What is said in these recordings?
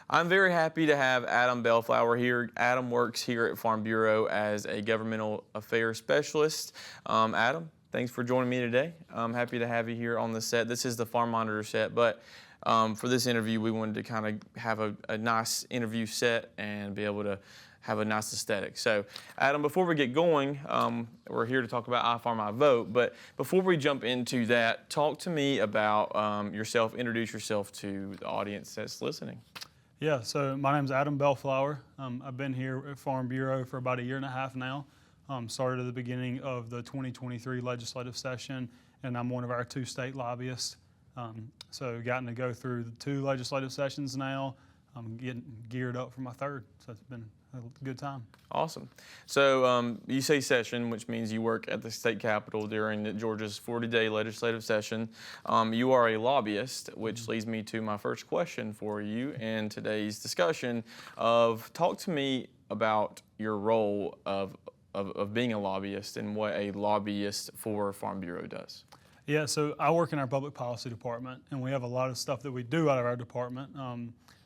I'm very happy to have Adam Bellflower here. Adam works here at Farm Bureau as a governmental affairs specialist. Adam, thanks for joining me today. I'm happy to have you here on the set. This is the Farm Monitor set, but for this interview, we wanted to kind of have a nice interview set and be able to have a nice aesthetic. So, Adam, before we get going, we're here to talk about I Farm, I Vote, but before we jump into that, talk to me about yourself, introduce yourself to the audience that's listening. Yeah, so my name's Adam Bellflower. I've been here at Farm Bureau for about a year and a half now. Started at the beginning of the 2023 legislative session, and I'm one of our 2 state lobbyists. So gotten to go through the 2 legislative sessions now. I'm getting geared up for my 3rd, so it's been a good time. Awesome. So you say session, which means you work at the state capitol during Georgia's 40-day legislative session. You are a lobbyist, which leads me to my first question for you in today's discussion of talk to me about your role of being a lobbyist and what a lobbyist for Farm Bureau does. Yeah, so I work in our public policy department, and we have a lot of stuff that we do out of our department.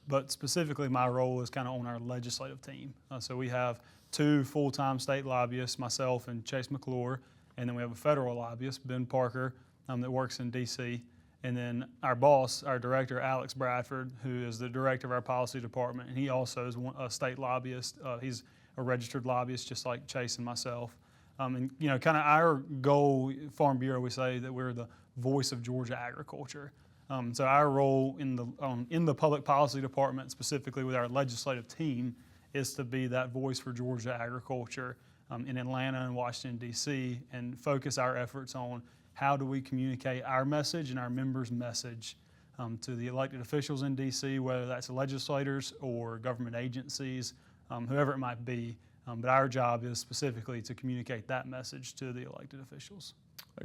But specifically, my role is kind of on our legislative team. So we have 2 full-time state lobbyists, myself and Chase McClure, and then we have a federal lobbyist, Ben Parker, that works in D.C., and then our boss, our director, Alex Bradford, who is the director of our policy department, and he also is a state lobbyist. He's a registered lobbyist, just like Chase and myself. And you know, kind of our goal, Farm Bureau, we say that we're the voice of Georgia agriculture. So our role in the public policy department, specifically with our legislative team, is to be that voice for Georgia agriculture in Atlanta and Washington, D.C., and focus our efforts on how do we communicate our message and our members' message to the elected officials in D.C., whether that's legislators or government agencies, whoever it might be. But our job is specifically to communicate that message to the elected officials.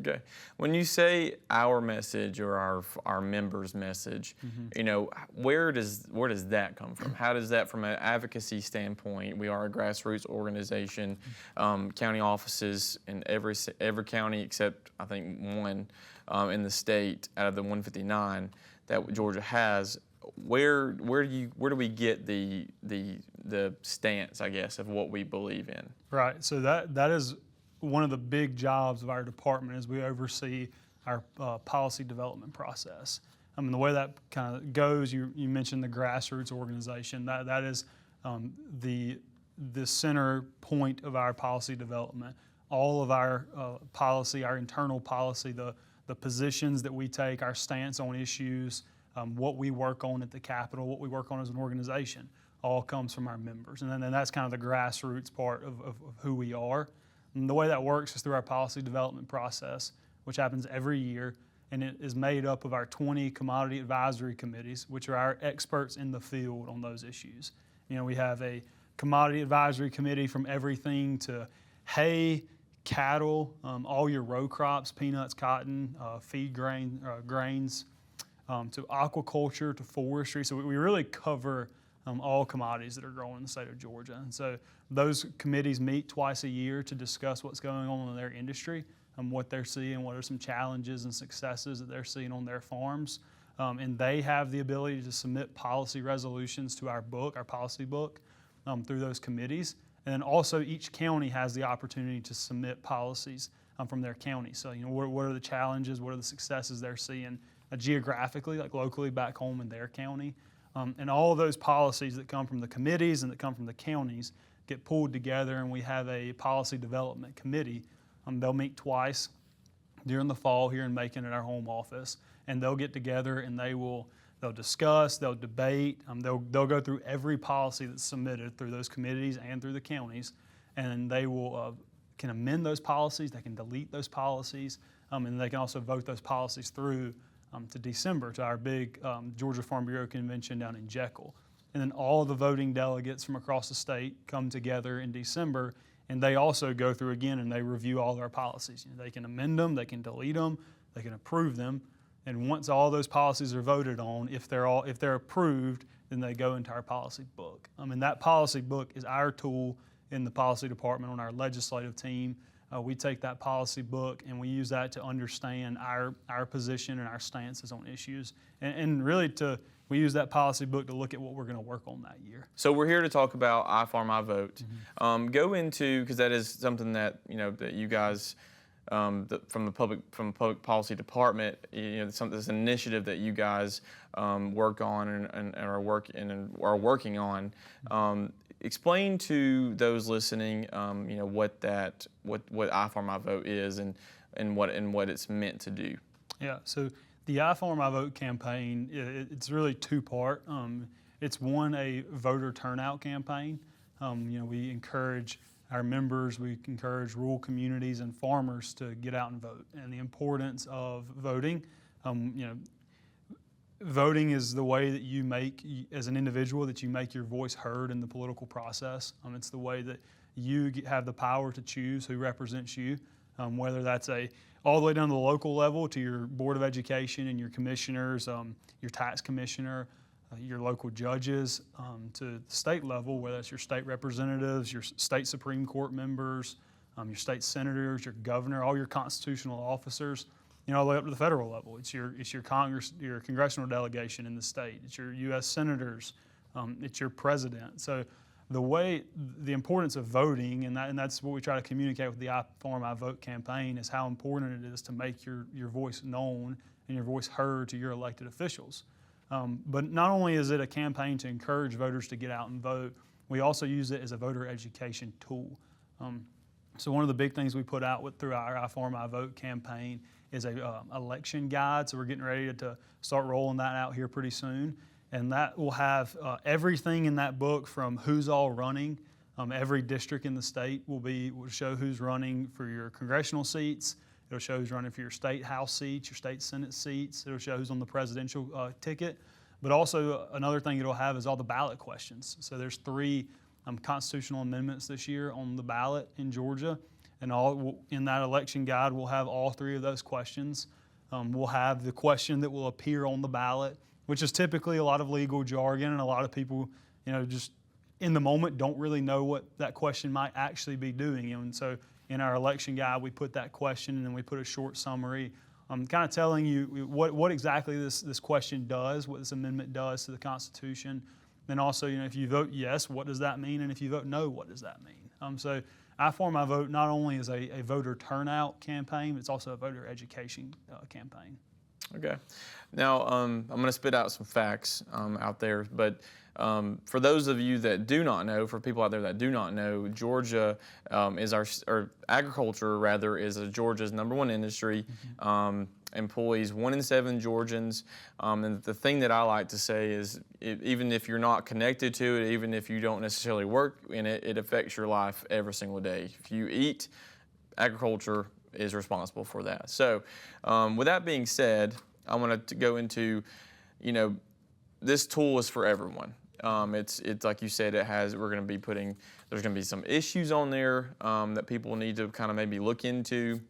Okay. When you say our message or our members' message, you know, where does that come from? How does that, from an advocacy standpoint, we are a grassroots organization, county offices in every county except I think 1 in the state out of the 159 that Georgia has. Where do we get the stance, I guess, of what we believe in? Right. So that is one of the big jobs of our department is we oversee our policy development process. I mean, the way that kind of goes, you mentioned the grassroots organization. That is the center point of our policy development. All of our policy, our internal policy, the positions that we take, our stance on issues, what we work on at the Capitol, what we work on as an organization, all comes from our members. And then that's kind of the grassroots part of who we are. And the way that works is through our policy development process, which happens every year, and it is made up of our 20 commodity advisory committees, which are our experts in the field on those issues. You know, we have a commodity advisory committee from everything to hay, cattle, all your row crops, peanuts, cotton, feed grains, to aquaculture, to forestry. So we really cover all commodities that are grown in the state of Georgia. And so those committees meet twice a year to discuss what's going on in their industry, what they're seeing, what are some challenges and successes that they're seeing on their farms. And they have the ability to submit policy resolutions to our book, our policy book, through those committees. And then also each county has the opportunity to submit policies from their county. So, you know, what are the challenges, what are the successes they're seeing geographically, like locally back home in their county. And all of those policies that come from the committees and that come from the counties get pulled together, and we have a policy development committee. They'll meet twice during the fall here in Macon at our home office, and they'll get together and they'll discuss, they'll debate, they'll go through every policy that's submitted through those committees and through the counties, and they will can amend those policies, they can delete those policies, and they can also vote those policies through to December, to our big Georgia Farm Bureau convention down in Jekyll. And then all the voting delegates from across the state come together in December, and they also go through again and they review all their policies. You know, they can amend them, they can delete them, they can approve them, and once all those policies are voted on, if they're approved, then they go into our policy book. And that policy book is our tool in the policy department on our legislative team. We take that policy book and we use that to understand our position and our stances on issues, and really to we use that policy book to look at what we're going to work on that year. So we're here to talk about I Farm, I Vote. Go into, because that is something that that you guys from the public policy department, this initiative that you guys work on and are working on. Explain to those listening, what I Farm, I Vote is and what it's meant to do. Yeah. So the I Farm, I Vote campaign, it's really two-part. It's one, a voter turnout campaign. We encourage our members, we encourage rural communities and farmers to get out and vote, and the importance of voting. Voting is the way that you make, as an individual, that you make your voice heard in the political process. It's the way that you have the power to choose who represents you, whether that's all the way down to the local level to your Board of Education and your commissioners, your tax commissioner, your local judges, to the state level, whether it's your state representatives, your state Supreme Court members, your state senators, your governor, all your constitutional officers, all the way up to the federal level. It's your Congress, your congressional delegation in the state. It's your U.S. senators. It's your president. So the importance of voting, and that's what we try to communicate with the I Farm, I Vote campaign, is how important it is to make your voice known and your voice heard to your elected officials. But not only is it a campaign to encourage voters to get out and vote, we also use it as a voter education tool. So one of the big things we put out through our I Farm, I Vote campaign is a election guide. So we're getting ready to start rolling that out here pretty soon. And that will have everything in that book from who's all running. Every district in the state will show who's running for your congressional seats. It'll show who's running for your state House seats, your state Senate seats. It'll show who's on the presidential ticket. But also another thing it'll have is all the ballot questions. So there's 3 constitutional amendments this year on the ballot in Georgia. And in that election guide, we'll have all 3 of those questions. We'll have the question that will appear on the ballot, which is typically a lot of legal jargon, and a lot of people, just in the moment don't really know what that question might actually be doing. And so in our election guide, we put that question and then we put a short summary, kind of telling you what exactly this question does, what this amendment does to the Constitution. Then also, if you vote yes, what does that mean? And if you vote no, what does that mean? So I Farm, I Vote not only is a voter turnout campaign, but it's also a voter education campaign. Okay. Now, I'm going to spit out some facts out there, but for those of you that do not know, for people out there that do not know, Georgia or agriculture rather, is Georgia's #1 industry. Employs 1 in 7 Georgians. And the thing that I like to say is, even if you're not connected to it, even if you don't necessarily work in it, it affects your life every single day. If you eat, agriculture is responsible for that. So with that being said, I want to go into, this tool is for everyone. It's like you said, there's going to be some issues on there that people need to kind of maybe look into.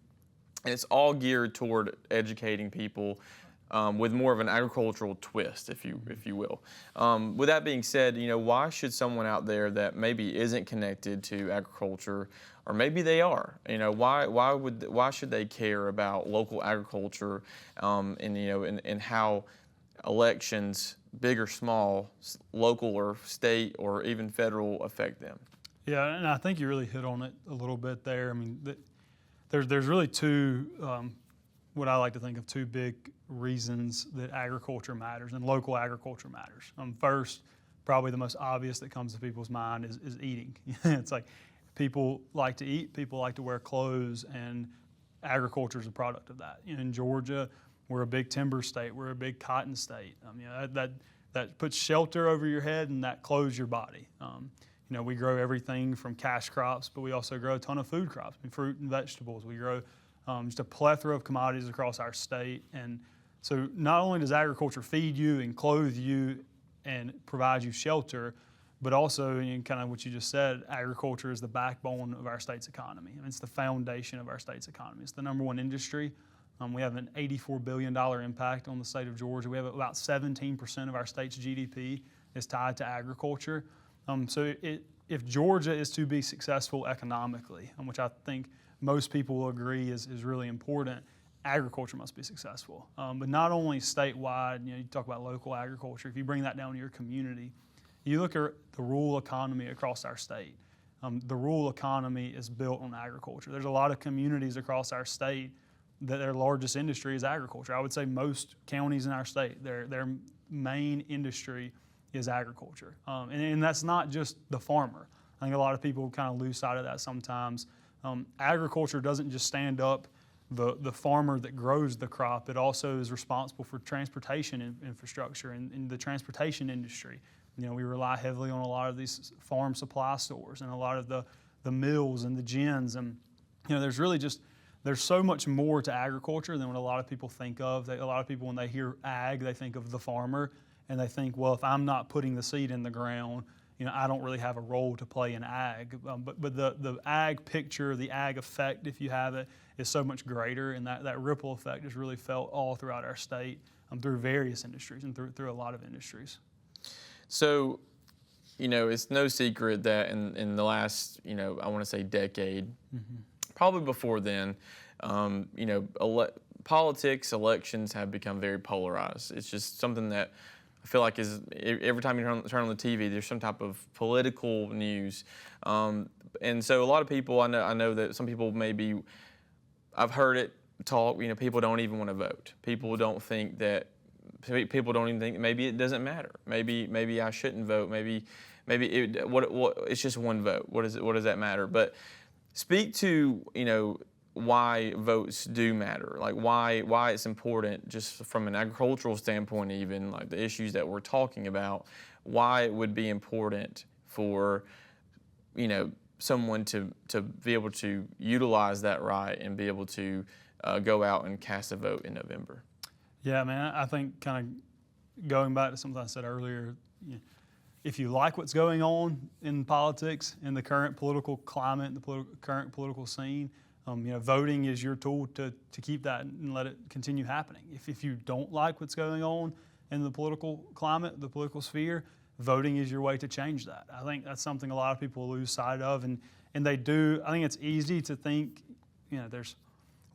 And it's all geared toward educating people with more of an agricultural twist, if you will. With that being said, why should someone out there that maybe isn't connected to agriculture, or maybe they are, why should they care about local agriculture, and how elections, big or small, local or state or even federal, affect them? Yeah, and I think you really hit on it a little bit there. I mean, there's really 2, what I like to think of, 2 big reasons that agriculture matters and local agriculture matters. First, probably the most obvious that comes to people's mind is eating. It's like people like to eat, people like to wear clothes, and agriculture is a product of that. In Georgia, we're a big timber state, we're a big cotton state. That puts shelter over your head and that clothes your body. We grow everything from cash crops, but we also grow a ton of food crops, fruit and vegetables. We grow just a plethora of commodities across our state. And so not only does agriculture feed you and clothe you and provide you shelter, but also, kind of what you just said, agriculture is the backbone of our state's economy. It's the foundation of our state's economy. It's the #1 industry. We have an $84 billion impact on the state of Georgia. We have about 17% of our state's GDP is tied to agriculture. So if Georgia is to be successful economically, which I think most people will agree is really important, agriculture must be successful. But not only statewide, you talk about local agriculture. If you bring that down to your community, you look at the rural economy across our state. The rural economy is built on agriculture. There's a lot of communities across our state that their largest industry is agriculture. I would say most counties in our state, their main industry is agriculture. And that's not just the farmer. I think a lot of people kind of lose sight of that sometimes. Agriculture doesn't just stand up the farmer that grows the crop. It also is responsible for transportation infrastructure and the transportation industry. We rely heavily on a lot of these farm supply stores and a lot of the mills and the gins. And, there's so much more to agriculture than what a lot of people think of. A lot of people, when they hear ag, they think of the farmer, and they think, well, if I'm not putting the seed in the ground, I don't really have a role to play in ag. But the ag picture, the ag effect, if you have it, is so much greater, and that ripple effect is really felt all throughout our state through various industries and through a lot of industries. So, it's no secret that in the last, I want to say decade, probably before then, politics, elections have become very polarized. It's just something that I feel like is every time you turn on the TV, there's some type of political news, and so a lot of people I know that some people maybe I've heard it talk. People don't even want to vote. People don't even think maybe it doesn't matter. Maybe I shouldn't vote. Maybe it's just one vote. What does that matter? But speak to why votes do matter, like why it's important, just from an agricultural standpoint, even like the issues that we're talking about, why it would be important for someone to be able to utilize that right and be able to go out and cast a vote in November. Yeah, man, I think kind of going back to something I said earlier, if you like what's going on in politics, in the current political climate, the current political scene, voting is your tool to keep that and let it continue happening. If you don't like what's going on in the political climate, the political sphere, voting is your way to change that. I think that's something a lot of people lose sight of, and they do. I think it's easy to think, there's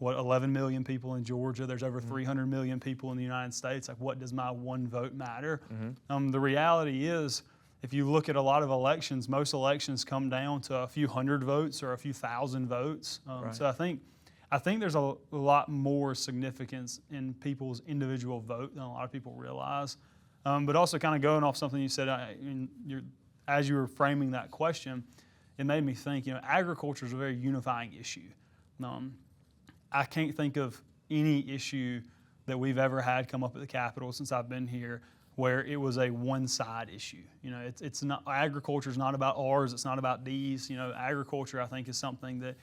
11 million people in Georgia. There's over 300 million people in the United States. Like, what does my one vote matter? The reality is, if you look at a lot of elections, most elections come down to a few hundred votes or a few thousand votes. Right. So I think there's a lot more significance in people's individual vote than a lot of people realize. But also, kind of going off something you said as you were framing that question, it made me think. Agriculture is a very unifying issue. I can't think of any issue that we've ever had come up at the Capitol since I've been here where it was a one-side issue. It's not, agriculture is not about R's, it's not about D's. Agriculture, I think, is something that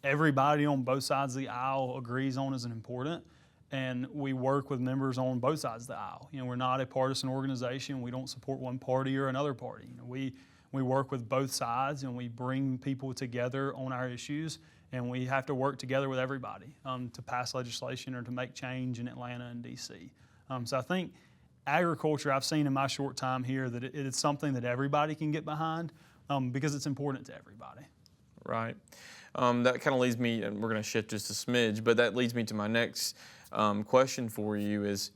everybody on both sides of the aisle agrees on is important, and we work with members on both sides of the aisle. We're not a partisan organization. We don't support one party or another party. We work with both sides, and we bring people together on our issues, and we have to work together with everybody to pass legislation or to make change in Atlanta and D.C. So I think agriculture, I've seen in my short time here that it is something that everybody can get behind because it's important to everybody. Right. That kind of leads me, and we're going to shift just a smidge, but that leads me to my next question for you is,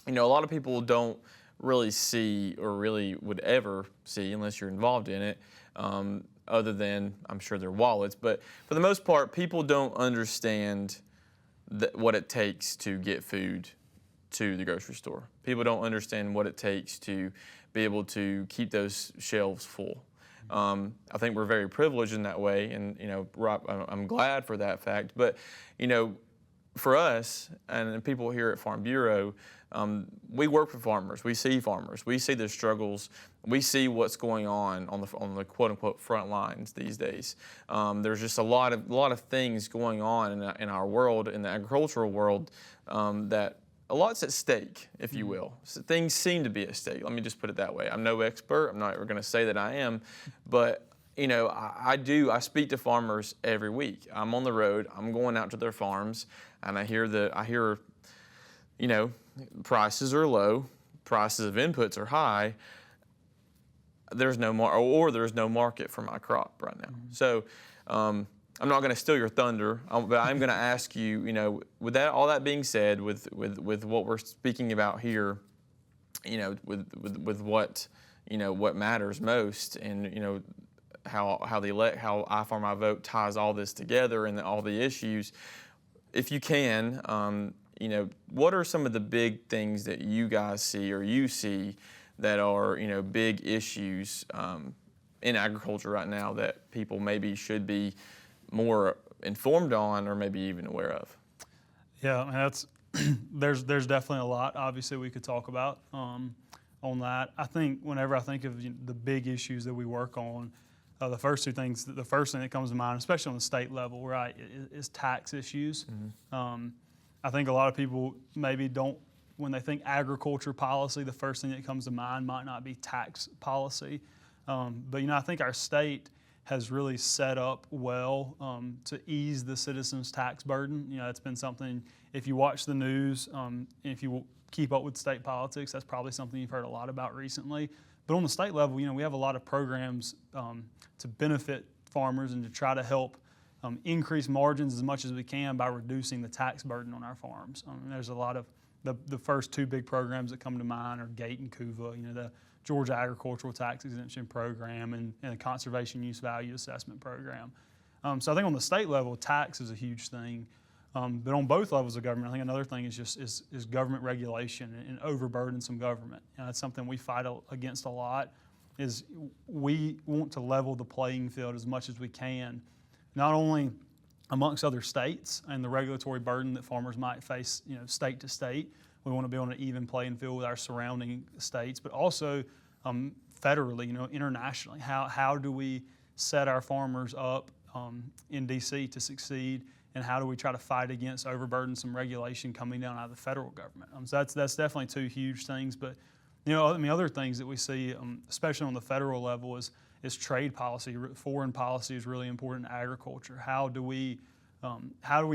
a lot of people don't really see or really would ever see, unless you're involved in it, other than, I'm sure, their wallets. But for the most part, people don't understand what it takes to get food to the grocery store. People don't understand what it takes to be able to keep those shelves full. I think we're very privileged in that way, and I'm glad for that fact. But for us and people here at Farm Bureau, we work with farmers. We see farmers. We see their struggles. We see what's going on the quote unquote front lines these days. There's just a lot of things going on in our world, in the agricultural world, that a lot's at stake, if you will. So things seem to be at stake. Let me just put it that way. I'm no expert. I'm not ever going to say that I am, but I speak to farmers every week. I'm on the road. I'm going out to their farms, and I hear prices are low, prices of inputs are high. There's no market for my crop right now. So I'm not going to steal your thunder, but I'm going to ask you, with that, all that being said, with what we're speaking about here, with what, what matters most, and how I Farm I Vote ties all this together and all the issues. If you can, what are some of the big things that you guys see or you see that are, big issues in agriculture right now that people maybe should be more informed on or maybe even aware of? Yeah, that's there's definitely a lot. Obviously, we could talk about on that. I think whenever I think of the big issues that we work on, the first thing that comes to mind, especially on the state level, right, is tax issues. Mm-hmm. I think a lot of people maybe don't, when they think agriculture policy, the first thing that comes to mind might not be tax policy. But I think our state has really set up well to ease the citizens' tax burden. It's been something, if you watch the news, if you keep up with state politics, that's probably something you've heard a lot about recently. But on the state level, we have a lot of programs to benefit farmers and to try to help increase margins as much as we can by reducing the tax burden on our farms. There's a lot of the first two big programs that come to mind are GATE and CUVA, the Georgia Agricultural Tax Exemption Program and the Conservation Use Value Assessment Program. So I think on the state level, tax is a huge thing. But on both levels of government, I think another thing is government regulation and overburdensome government. That's something we fight against a lot. Is we want to level the playing field as much as we can, not only amongst other states and the regulatory burden that farmers might face, state to state. We want to be on an even playing field with our surrounding states, but also federally, internationally. How do we set our farmers up in D.C. to succeed, and how do we try to fight against overburdensome regulation coming down out of the federal government? So that's definitely two huge things. But other things that we see, especially on the federal level, is trade policy. Foreign policy is really important in agriculture. How do we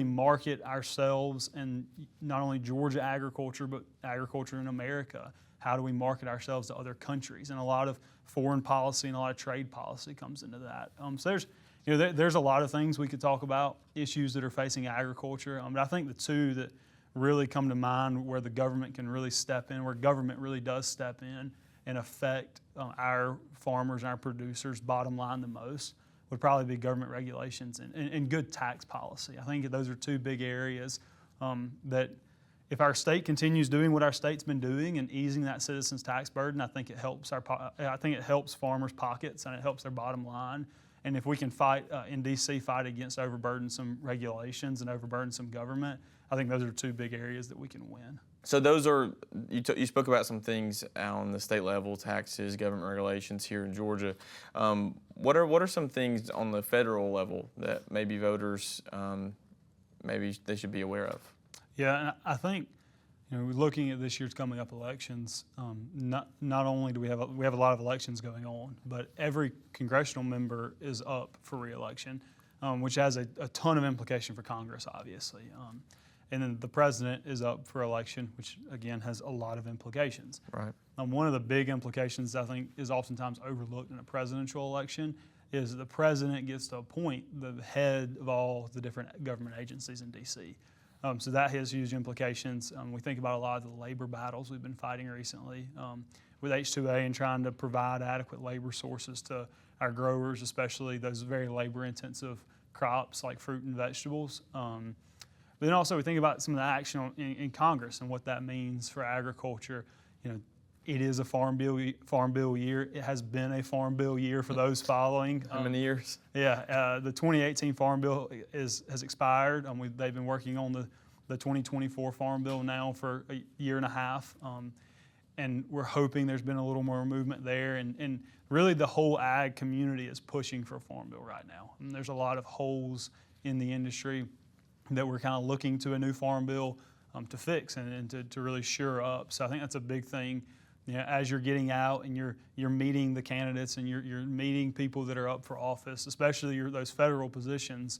market ourselves and not only Georgia agriculture, but agriculture in America? How do we market ourselves to other countries? And a lot of foreign policy and a lot of trade policy comes into that. So there's a lot of things we could talk about, issues that are facing agriculture. But I think the two that really come to mind where the government can really step in, where government really does step in and affect our farmers and our producers' bottom line the most, would probably be government regulations and good tax policy. I think those are two big areas that if our state continues doing what our state's been doing and easing that citizens' tax burden, I think it helps farmers' pockets and it helps their bottom line. And if we can fight in D.C., fight against overburdensome regulations and overburdensome government, I think those are two big areas that we can win. So those are, you spoke about some things on the state level, taxes, government regulations here in Georgia. What are some things on the federal level that maybe voters, maybe they should be aware of? Yeah, and I think, looking at this year's coming up elections, not only do we have a lot of elections going on, but every congressional member is up for re-election, which has a ton of implication for Congress, obviously. And then the president is up for election, which again has a lot of implications. Right. One of the big implications I think is oftentimes overlooked in a presidential election is the president gets to appoint the head of all the different government agencies in D.C. So that has huge implications. We think about a lot of the labor battles we've been fighting recently with H-2A and trying to provide adequate labor sources to our growers, especially those very labor-intensive crops like fruit and vegetables. But then also we think about some of the action in Congress and what that means for agriculture. It is a farm bill year. It has been a farm bill year for those following. How many years? Yeah, the 2018 farm bill has expired. They've been working on the 2024 farm bill now for a year and a half. And we're hoping there's been a little more movement there. And really the whole ag community is pushing for a farm bill right now. And there's a lot of holes in the industry that we're kind of looking to a new farm bill to fix and to really shore up. So I think that's a big thing. As you're getting out and you're meeting the candidates and you're meeting people that are up for office, especially those federal positions,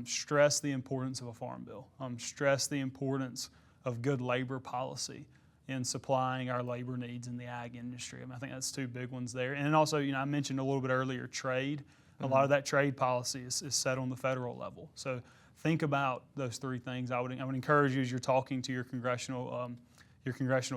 stress the importance of a farm bill. Stress the importance of good labor policy in supplying our labor needs in the ag industry. I think that's two big ones there. And then also, I mentioned a little bit earlier trade. A lot of that trade policy is set on the federal level. So think about those three things. I would encourage you as you're talking to your congressional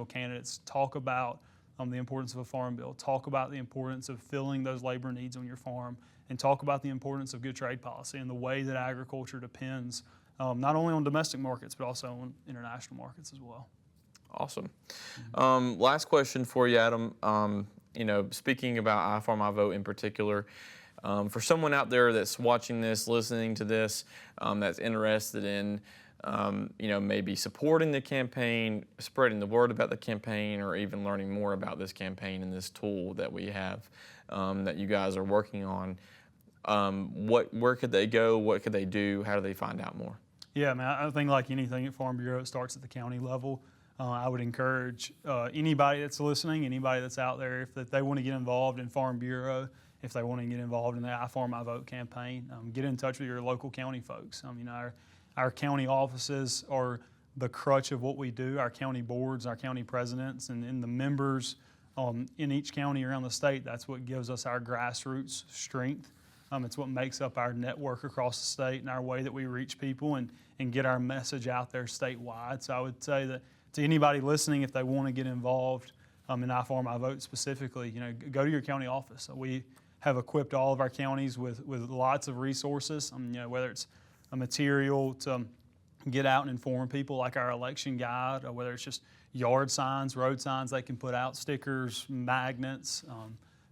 candidates, talk about the importance of a farm bill, talk about the importance of filling those labor needs on your farm, and talk about the importance of good trade policy and the way that agriculture depends not only on domestic markets but also on international markets as well. Awesome. Last question for you, Adam. Speaking about iFarm, iVote in particular, for someone out there that's watching this, listening to this, that's interested in maybe supporting the campaign, spreading the word about the campaign, or even learning more about this campaign and this tool that we have that you guys are working on, where could they go? What could they do? How do they find out more? Yeah, man, I think like anything at Farm Bureau, it starts at the county level. I would encourage anybody that's listening, anybody that's out there, if they want to get involved in Farm Bureau, if they want to get involved in the iFarm, iVote campaign, get in touch with your local county folks. Our county offices are the crutch of what we do. Our county boards, our county presidents, and the members in each county around the state, that's what gives us our grassroots strength. It's what makes up our network across the state and our way that we reach people and get our message out there statewide. So I would say that to anybody listening, if they want to get involved in iFarm, iVote specifically, go to your county office. We have equipped all of our counties with lots of resources, whether it's a material to get out and inform people like our election guide, or whether it's just yard signs, road signs they can put out, stickers, magnets,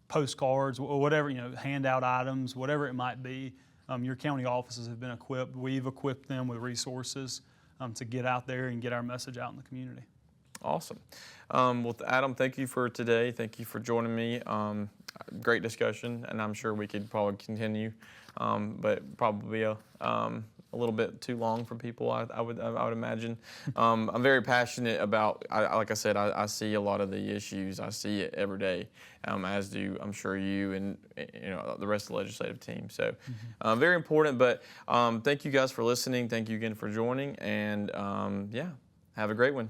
postcards, whatever, handout items, whatever it might be. Your county offices have been equipped. We've equipped them with resources to get out there and get our message out in the community. Awesome. Well, Adam, thank you for today. Thank you for joining me. Great discussion, and I'm sure we could probably continue, but probably a little bit too long for people, I would imagine. I'm very passionate about, like I said, I see a lot of the issues. I see it every day, as do, I'm sure, you and the rest of the legislative team. So very important, but thank you guys for listening. Thank you again for joining, and yeah, have a great one.